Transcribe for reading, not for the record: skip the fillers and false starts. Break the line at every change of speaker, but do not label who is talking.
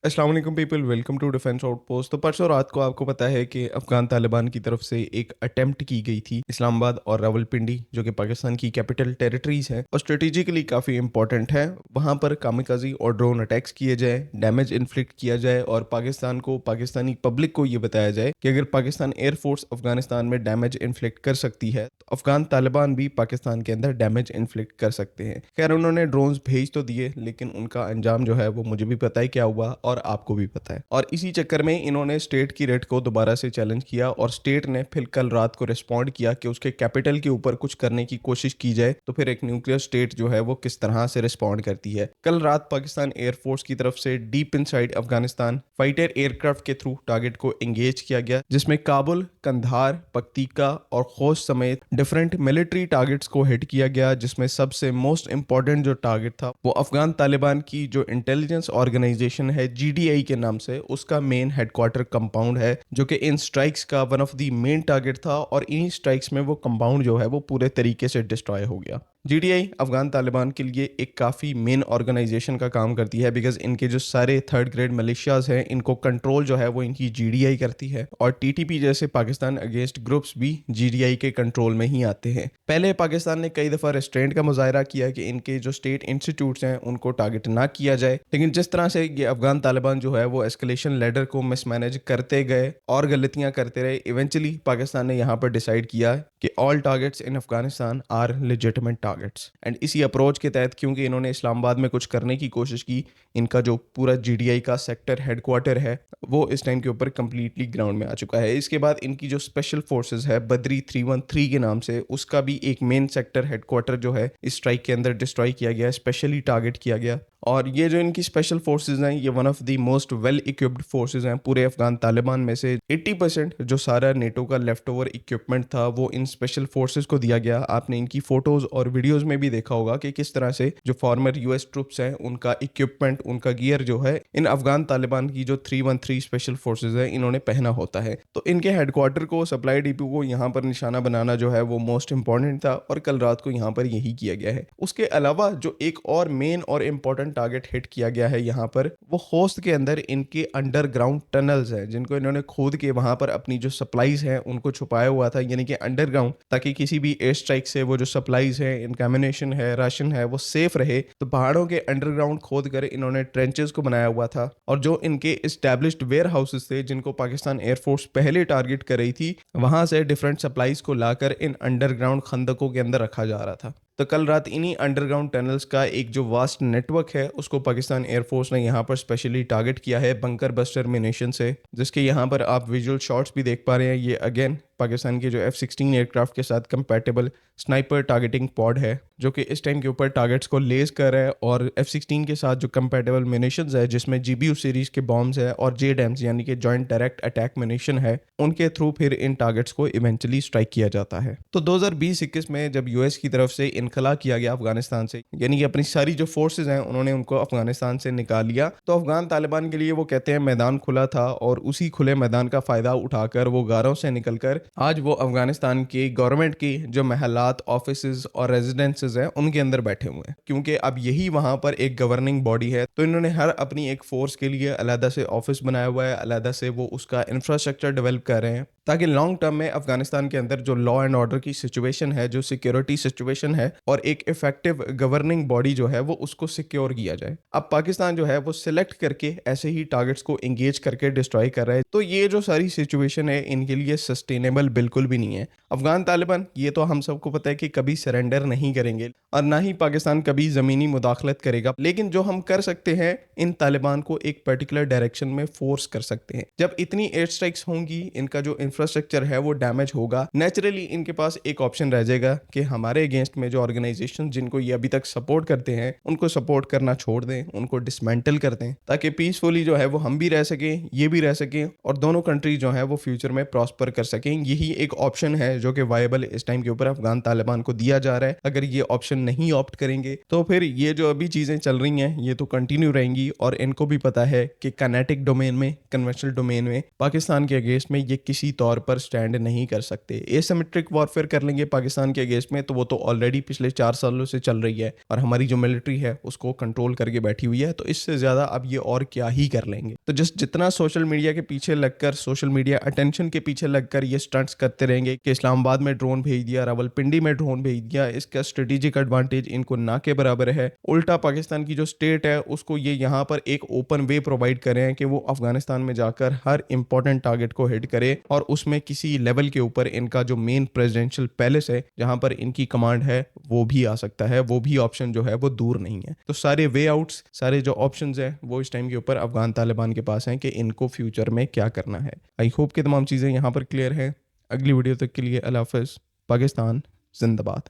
अस्सलाम वालेकुम people, welcome to defence outpost. तो परसों रात को आपको पता है कि अफगान तालिबान की तरफ से एक अटेम्प्ट की गई थी इस्लामाबाद और रावलपिंडी, जो कि पाकिस्तान की कैपिटल टेरिटरीज है और स्ट्रेटेजिकली काफ़ी इंपॉर्टेंट है। वहां पर कामिकाजी और ड्रोन अटैक्स किए जाए, डैमेज इन्फ्लिक्ट किया जाए और पाकिस्तान को, पाकिस्तानी पब्लिक को ये बताया जाए कि अगर पाकिस्तान एयरफोर्स अफगानिस्तान में डैमेज इन्फ्लिक्ट कर सकती है तो अफगान तालिबान भी पाकिस्तान के अंदर डैमेज इन्फ्लिक्ट कर सकते हैं। खैर, उन्होंने ड्रोन्स भेज तो दिए, लेकिन उनका अंजाम जो है वो मुझे भी पता है क्या हुआ और आपको भी पता है। और इसी चक्कर में इन्होंने स्टेट की रेट को दोबारा से चैलेंज किया और स्टेट ने फिर कल रात को रिस्पॉन्ड किया कि उसके कैपिटल के ऊपर कुछ करने की कोशिश की जाए तो फिर एक न्यूक्लियर स्टेट जो है वो किस तरह से रिस्पॉन्ड करती है। कल रात पाकिस्तान एयरफोर्स की तरफ से deep inside Afghanistan fighter aircraft के थ्रू टारगेट को एंगेज किया गया, जिसमें काबुल, कंधार, पक्तिका और खोज समेत डिफरेंट मिलिट्री टारगेट्स को हिट किया गया, जिसमें सबसे मोस्ट इंपॉर्टेंट जो टारगेट था वो अफगान तालिबान की जो इंटेलिजेंस ऑर्गेनाइजेशन है जीडीआई के नाम से, उसका मेन हेडक्वार्टर कंपाउंड है, जो कि इन स्ट्राइक्स का one of the main target था। और इन्हीं स्ट्राइक्स में वो कंपाउंड जो है वो पूरे तरीके से डिस्ट्रॉय हो गया। जीडीआई अफगान तालिबान के लिए एक काफ़ी मेन ऑर्गेनाइजेशन का काम करती है, बिकॉज इनके जो सारे थर्ड ग्रेड मिलिशियाज हैं इनको कंट्रोल जो है वो इनकी जीडीआई करती है और टीटीपी जैसे पाकिस्तान अगेंस्ट ग्रुप्स भी जीडीआई के कंट्रोल में ही आते हैं। पहले पाकिस्तान ने कई दफ़ा रेस्ट्रेंट का मुजाहरा किया कि इनके जो स्टेट इंस्टीट्यूट्स हैं उनको टारगेट ना किया जाए, लेकिन जिस तरह से ये अफगान तालिबान जो है वो एस्केलेशन लेडर को मिसमैनेज करते गए और गलतियां करते रहे, इवेंचुअली पाकिस्तान ने यहाँ पर डिसाइड किया कि all targets in Afghanistan are legitimate targets. And इसी अप्रोच के तहत, क्योंकि इन्होंने इस्लामाबाद में कुछ करने की कोशिश की, इनका जो पूरा जीडीआई का सेक्टर हेडक्वार्टर है वो इस टाइम के ऊपर कंप्लीटली ग्राउंड में आ चुका है। इसके बाद इनकी जो स्पेशल फोर्सेस है बद्री 313 के नाम से, उसका भी एक मेन सेक्टर हेडक्वार्टर जो है इस स्ट्राइक के अंदर डिस्ट्रॉय किया गया, स्पेशली टारगेट किया गया। और ये जो इनकी स्पेशल फोर्सेज हैं ये one of the most well equipped forces हैं पूरे अफगान तालिबान में से। 80% जो सारा नेटो का लेफ्ट ओवर इक्विपमेंट था वो इन स्पेशल फोर्सेज को दिया गया। आपने इनकी फोटोज और वीडियोस में भी देखा होगा कि किस तरह से जो फॉर्मर यूएस ट्रूप्स हैं उनका इक्विपमेंट, उनका गियर जो है इन अफगान तालिबान की जो 313 स्पेशल फोर्सेज है इन्होंने पहना होता है। तो इनके हेडक्वार्टर को, सप्लाई डिपो को यहाँ पर निशाना बनाना जो है वो मोस्ट इंपॉर्टेंट था और कल रात को यहाँ पर यही किया गया है। उसके अलावा जो एक और मेन और इम्पॉर्टेंट टारगेट हिट किया गया है यहाँ पर, वो होस्ट के अंदर इनके अंडरग्राउंड टनल्स हैं, जिनको इन्होंने खोद के वहां पर अपनी जो सप्लाईज हैं उनको छुपाया हुआ था, यानी कि अंडरग्राउंड, ताकि किसी भी एयर स्ट्राइक से वो जो सप्लाईज है, इनकैमिनेशन है, राशन है, वो सेफ रहे। तो पहाड़ों के अंडरग्राउंड खोद कर इन्होंने ट्रेंचेस को बनाया हुआ था और जो इनके एस्टैब्लिश्ड वेयर हाउसेस थे जिनको पाकिस्तान एयरफोर्स पहले टारगेट कर रही थी, वहां से डिफरेंट सप्लाईज को लाकर इन अंडरग्राउंड खंदकों के अंदर रखा जा रहा था। तो कल रात इन्हीं अंडरग्राउंड टनल्स का एक जो वास्ट नेटवर्क है उसको पाकिस्तान एयरफोर्स ने यहाँ पर स्पेशली टारगेट किया है बंकर बस्टर मिनेशन से, जिसके यहाँ पर आप विजुअल शॉट्स भी देख पा रहे हैं। ये अगेन पाकिस्तान के जो F-16 एयरक्राफ्ट के साथ कंपैटिबल स्नाइपर टारगेटिंग पॉड है, जो कि इस टाइम के ऊपर टारगेट्स को लेज कर रहा है और F-16 के साथ जो कंपैटिबल मिनेशंस है, जिसमें GBU सीरीज के बॉम्ब्स है और JDAMs यानी कि जॉइंट डायरेक्ट अटैक मिनेशन है, उनके थ्रू फिर इन टारगेट्स को इवेंचुअली स्ट्राइक किया जाता है। तो 2020-21 में जब यूएस की तरफ से इनखला किया गया अफगानिस्तान से, यानी कि अपनी सारी जो फोर्सेज हैं उन्होंने उनको अफगानिस्तान से निकाल लिया, तो अफगान तालिबान के लिए वो कहते हैं मैदान खुला था और उसी खुले मैदान का फायदा उठाकर वो गारों से निकलकर आज वो अफगानिस्तान के गवर्नमेंट की जो महलात, ऑफिसेज और रेजिडेंसेज हैं उनके अंदर बैठे हुए हैं। क्योंकि अब यही वहां पर एक गवर्निंग बॉडी है, तो इन्होंने हर अपनी एक फोर्स के लिए अलग से ऑफिस बनाया हुआ है, अलग से वो उसका इंफ्रास्ट्रक्चर डेवलप कर रहे हैं, ताकि लॉन्ग टर्म में अफगानिस्तान के अंदर जो लॉ एंड ऑर्डर की सिचुएशन है, जो सिक्योरिटी सिचुएशन है और एक इफेक्टिव गवर्निंग बॉडी जो है वो उसको सिक्योर किया जाए। अब पाकिस्तान जो है वो सिलेक्ट करके ऐसे ही टारगेट्स को एंगेज करके डिस्ट्रॉय कर रहा है। तो ये जो सारी सिचुएशन है इनके लिए सस्टेनेबल बिल्कुल भी नहीं है। अफगान तालिबान, ये तो हम सबको पता है कि कभी सरेंडर नहीं करेंगे और ना ही पाकिस्तान कभी जमीनी मुदाखलत करेगा, लेकिन जो हम कर सकते हैं इन तालिबान को एक पर्टिकुलर डायरेक्शन में फोर्स कर सकते हैं। जब इतनी एयर स्ट्राइक्स होंगी, इनका जो इंफ्रास्ट्रक्चर है वो डैमेज होगा, नेचुरली इनके पास एक ऑप्शन रह जाएगा कि हमारे अगेंस्ट में जो ऑर्गेनाइजेशन जिनको ये अभी तक सपोर्ट करते हैं उनको सपोर्ट करना छोड़ दें, उनको डिसमेंटल कर दें, ताकि पीसफुली जो है वो हम भी रह सकें, ये भी रह सकें और दोनों कंट्री जो है वो फ्यूचर में प्रॉस्पर कर सकें। यही एक ऑप्शन है जो कि वायबल इस टाइम के ऊपर अफगान तालिबान को दिया जा रहा है। अगर ये ऑप्शन नहीं ऑप्ट करेंगे तो फिर ये जो अभी चीज़ें चल रही हैं ये तो कंटिन्यू रहेंगी, और इनको भी पता है कि काइनेटिक डोमेन में, कन्वेंशनल डोमेन में पाकिस्तान के अगेंस्ट में ये किसी तौर पर स्टैंड नहीं कर सकते। एसिमेट्रिक वॉरफेयर कर लेंगे पाकिस्तान के अगेंस्ट में तो वो तो ऑलरेडी पिछले 4 सालों से चल रही है, और हमारी जो मिलिट्री है उसको कंट्रोल करके बैठी हुई है, तो इससे ज़्यादा अब ये और क्या ही कर लेंगे। तो जस्ट जितना सोशल मीडिया के पीछे लगकर, सोशल मीडिया अटेंशन के पीछे लगकर ये स्टंट्स करते रहेंगे कि इस्लामाबाद में ड्रोन भेज दिया, रावलपिंडी में ड्रोन भेज दिया, इसका स्ट्रेटेजिक एडवांटेज इनको ना के बराबर है। उल्टा पाकिस्तान की जो स्टेट है उसको ये यहाँ पर एक ओपन वे प्रोवाइड कर रहे हैं कि वो अफगानिस्तान में जाकर हर इंपॉर्टेंट टारगेट को हिट करे, और उसमें किसी लेवल के ऊपर इनका जो मेन प्रेसिडेंशियल पैलेस है जहां पर इनकी कमांड है वो भी आ सकता है। वो भी ऑप्शन जो है वो दूर नहीं है। तो सारे वे आउट्स, सारे जो ऑप्शंस हैं वो इस टाइम के ऊपर अफगान तालिबान के पास हैं कि इनको फ्यूचर में क्या करना है। आई होप कि तमाम चीज़ें यहाँ पर क्लियर हैं। अगली वीडियो तक के लिए अल्लाह हाफ़िज़। पाकिस्तान जिंदाबाद।